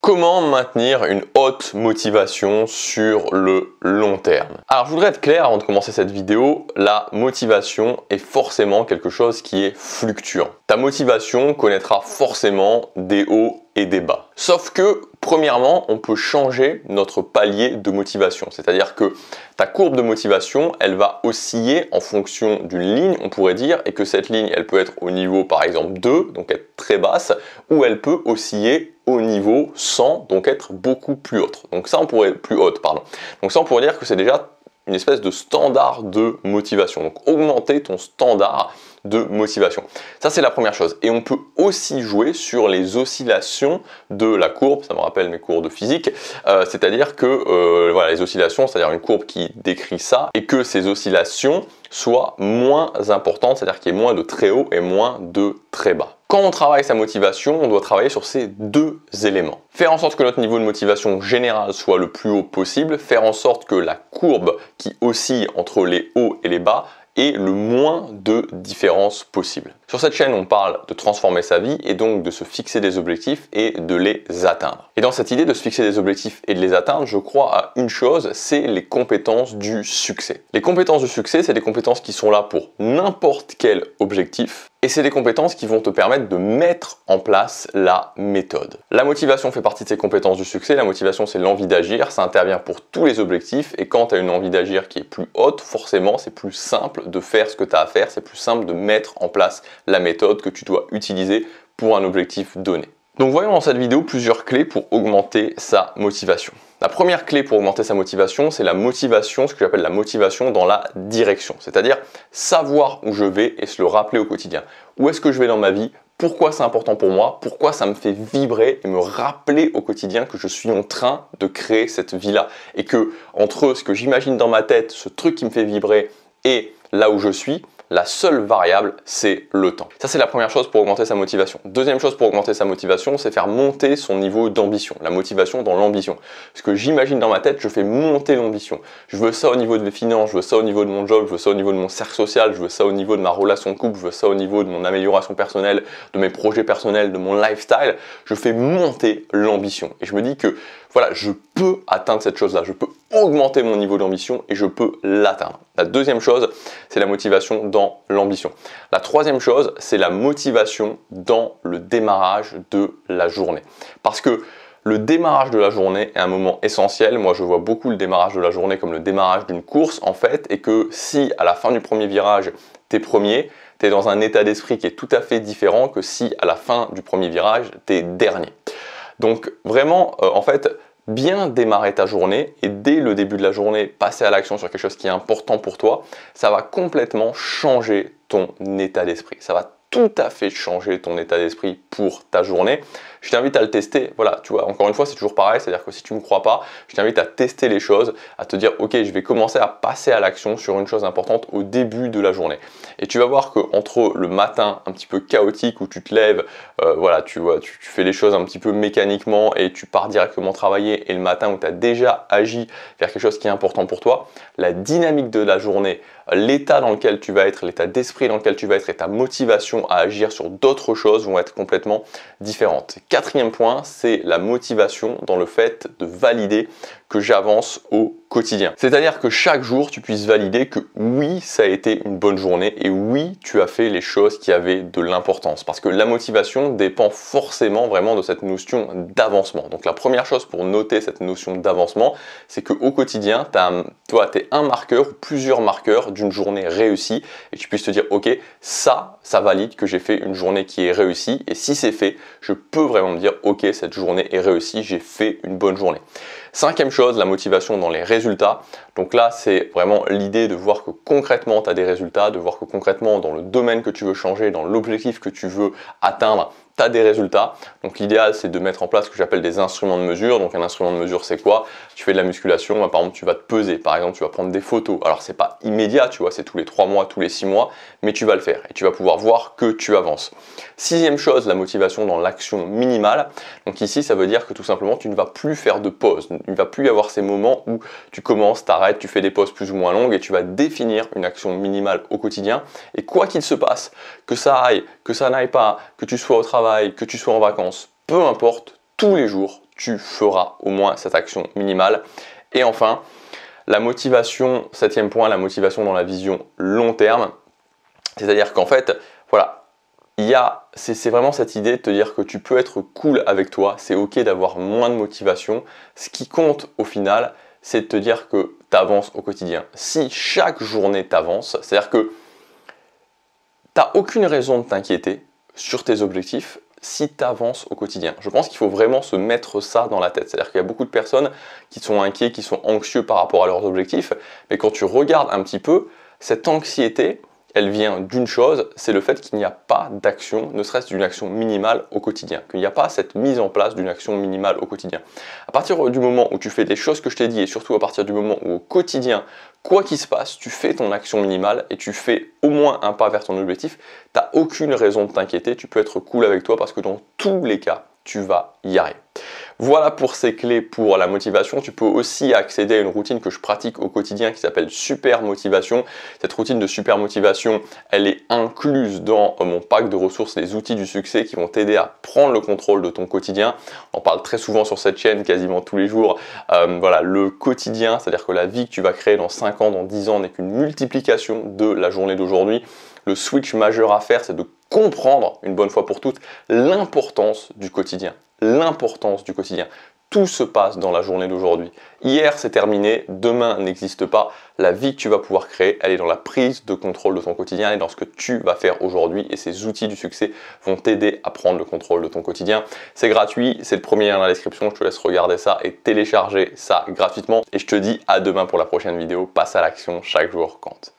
Comment maintenir une haute motivation sur le long terme? Alors je voudrais être clair avant de commencer cette vidéo, la motivation est forcément quelque chose qui est fluctuant. Ta motivation connaîtra forcément des hauts et des bas. Sauf que, premièrement, on peut changer notre palier de motivation. C'est-à-dire que ta courbe de motivation, elle va osciller en fonction d'une ligne, on pourrait dire, et que cette ligne, elle peut être au niveau, par exemple, 2, donc être très basse, ou elle peut osciller au niveau 100, donc être beaucoup plus haute. Donc ça, on pourrait plus haute, pardon. Donc ça, on pourrait dire que c'est déjà une espèce de standard de motivation. Donc augmenter ton standard de motivation. Ça, c'est la première chose. Et on peut aussi jouer sur les oscillations de la courbe. Ça me rappelle mes cours de physique. C'est-à-dire que voilà, les oscillations, c'est-à-dire une courbe qui décrit ça, et que ces oscillations soient moins importantes, c'est-à-dire qu'il y ait moins de très haut et moins de très bas. Quand on travaille sa motivation, on doit travailler sur ces deux éléments. Faire en sorte que notre niveau de motivation générale soit le plus haut possible, faire en sorte que la courbe qui oscille entre les hauts et les bas ait le moins de différence possible. Sur cette chaîne, on parle de transformer sa vie et donc de se fixer des objectifs et de les atteindre. Et dans cette idée de se fixer des objectifs et de les atteindre, je crois à une chose, c'est les compétences du succès. Les compétences du succès, c'est des compétences qui sont là pour n'importe quel objectif. Et c'est des compétences qui vont te permettre de mettre en place la méthode. La motivation fait partie de ces compétences du succès. La motivation, c'est l'envie d'agir. Ça intervient pour tous les objectifs. Et quand tu as une envie d'agir qui est plus haute, forcément, c'est plus simple de faire ce que tu as à faire. C'est plus simple de mettre en place la méthode que tu dois utiliser pour un objectif donné. Donc voyons dans cette vidéo plusieurs clés pour augmenter sa motivation. La première clé pour augmenter sa motivation, c'est la motivation, ce que j'appelle la motivation dans la direction. C'est-à-dire savoir où je vais et se le rappeler au quotidien. Où est-ce que je vais dans ma vie? Pourquoi c'est important pour moi? Pourquoi ça me fait vibrer et me rappeler au quotidien que je suis en train de créer cette vie-là? Et que entre ce que j'imagine dans ma tête, ce truc qui me fait vibrer et là où je suis, la seule variable, c'est le temps. Ça, c'est la première chose pour augmenter sa motivation. Deuxième chose pour augmenter sa motivation, c'est faire monter son niveau d'ambition. La motivation dans l'ambition. Ce que j'imagine dans ma tête, je fais monter l'ambition. Je veux ça au niveau de mes finances, je veux ça au niveau de mon job, je veux ça au niveau de mon cercle social, je veux ça au niveau de ma relation de couple, je veux ça au niveau de mon amélioration personnelle, de mes projets personnels, de mon lifestyle. Je fais monter l'ambition. Et je me dis que voilà, je peux atteindre cette chose-là, je peux augmenter mon niveau d'ambition et je peux l'atteindre. La deuxième chose, c'est la motivation dans l'ambition. La troisième chose, c'est la motivation dans le démarrage de la journée. Parce que le démarrage de la journée est un moment essentiel. Moi, je vois beaucoup le démarrage de la journée comme le démarrage d'une course, en fait, et que si à la fin du premier virage, t'es premier, t'es dans un état d'esprit qui est tout à fait différent que si à la fin du premier virage, t'es dernier. Donc vraiment, en fait, bien démarrer ta journée et dès le début de la journée, passer à l'action sur quelque chose qui est important pour toi, ça va complètement changer ton état d'esprit. Ça va tout à fait changer ton état d'esprit pour ta journée. Je t'invite à le tester. Voilà, tu vois, encore une fois, c'est toujours pareil. C'est-à-dire que si tu ne me crois pas, je t'invite à tester les choses, à te dire, ok, je vais commencer à passer à l'action sur une chose importante au début de la journée. Et tu vas voir qu'entre le matin un petit peu chaotique où tu te lèves, voilà, tu vois, tu fais les choses un petit peu mécaniquement et tu pars directement travailler, et le matin où tu as déjà agi vers quelque chose qui est important pour toi, la dynamique de la journée, l'état dans lequel tu vas être, l'état d'esprit dans lequel tu vas être et ta motivation à agir sur d'autres choses vont être complètement différentes. Quatrième point, c'est la motivation dans le fait de valider que j'avance au quotidien. C'est-à-dire que chaque jour, tu puisses valider que oui, ça a été une bonne journée et oui, tu as fait les choses qui avaient de l'importance. Parce que la motivation dépend forcément vraiment de cette notion d'avancement. Donc la première chose pour noter cette notion d'avancement, c'est qu'au quotidien, tu es un marqueur ou plusieurs marqueurs d'une journée réussie et tu puisses te dire, ok, ça valide que j'ai fait une journée qui est réussie et si c'est fait, je peux vraiment me dire, ok, cette journée est réussie, j'ai fait une bonne journée. Cinquième chose, la motivation dans les résultats. Donc là, c'est vraiment l'idée de voir que concrètement, tu as des résultats, de voir que concrètement, dans le domaine que tu veux changer, dans l'objectif que tu veux atteindre, tu as des résultats. Donc l'idéal, c'est de mettre en place ce que j'appelle des instruments de mesure. Donc un instrument de mesure, c'est quoi? Tu fais de la musculation, par exemple, tu vas te peser. Par exemple, tu vas prendre des photos. Alors, c'est pas immédiat, tu vois, c'est tous les 3 mois, tous les 6 mois, mais tu vas le faire et tu vas pouvoir voir que tu avances. Sixième chose, la motivation dans l'action minimale. Donc ici, ça veut dire que tout simplement, tu ne vas plus faire de pause. Il ne va plus y avoir ces moments où tu commences, t'arrêtes, tu fais des pauses plus ou moins longues et tu vas définir une action minimale au quotidien. Et quoi qu'il se passe, que ça aille, que ça n'aille pas, que tu sois au travail, que tu sois en vacances, peu importe, tous les jours, tu feras au moins cette action minimale. Et enfin, la motivation, 7e point, la motivation dans la vision long terme. C'est-à-dire qu'en fait, voilà, c'est vraiment cette idée de te dire que tu peux être cool avec toi, c'est ok d'avoir moins de motivation. Ce qui compte au final, c'est de te dire que tu avances au quotidien. Si chaque journée t'avance, c'est-à-dire que tu n'as aucune raison de t'inquiéter sur tes objectifs si tu avances au quotidien. Je pense qu'il faut vraiment se mettre ça dans la tête. C'est-à-dire qu'il y a beaucoup de personnes qui sont inquiets, qui sont anxieux par rapport à leurs objectifs, mais quand tu regardes un petit peu, cette anxiété, elle vient d'une chose, c'est le fait qu'il n'y a pas d'action, ne serait-ce d'une action minimale au quotidien, qu'il n'y a pas cette mise en place d'une action minimale au quotidien. À partir du moment où tu fais des choses que je t'ai dit, et surtout à partir du moment où au quotidien, quoi qu'il se passe, tu fais ton action minimale et tu fais au moins un pas vers ton objectif, tu n'as aucune raison de t'inquiéter, tu peux être cool avec toi parce que dans tous les cas, tu vas y arriver. Voilà pour ces clés pour la motivation. Tu peux aussi accéder à une routine que je pratique au quotidien qui s'appelle Super Motivation. Cette routine de Super Motivation, elle est incluse dans mon pack de ressources, les outils du succès qui vont t'aider à prendre le contrôle de ton quotidien. On parle très souvent sur cette chaîne, quasiment tous les jours. Voilà, le quotidien, c'est-à-dire que la vie que tu vas créer dans 5 ans, dans 10 ans n'est qu'une multiplication de la journée d'aujourd'hui. Le switch majeur à faire, c'est de comprendre une bonne fois pour toutes l'importance du quotidien. L'importance du quotidien. Tout se passe dans la journée d'aujourd'hui. Hier, c'est terminé. Demain n'existe pas. La vie que tu vas pouvoir créer, elle est dans la prise de contrôle de ton quotidien et dans ce que tu vas faire aujourd'hui. Et ces outils du succès vont t'aider à prendre le contrôle de ton quotidien. C'est gratuit. C'est le premier lien dans la description. Je te laisse regarder ça et télécharger ça gratuitement. Et je te dis à demain pour la prochaine vidéo. Passe à l'action. Chaque jour compte.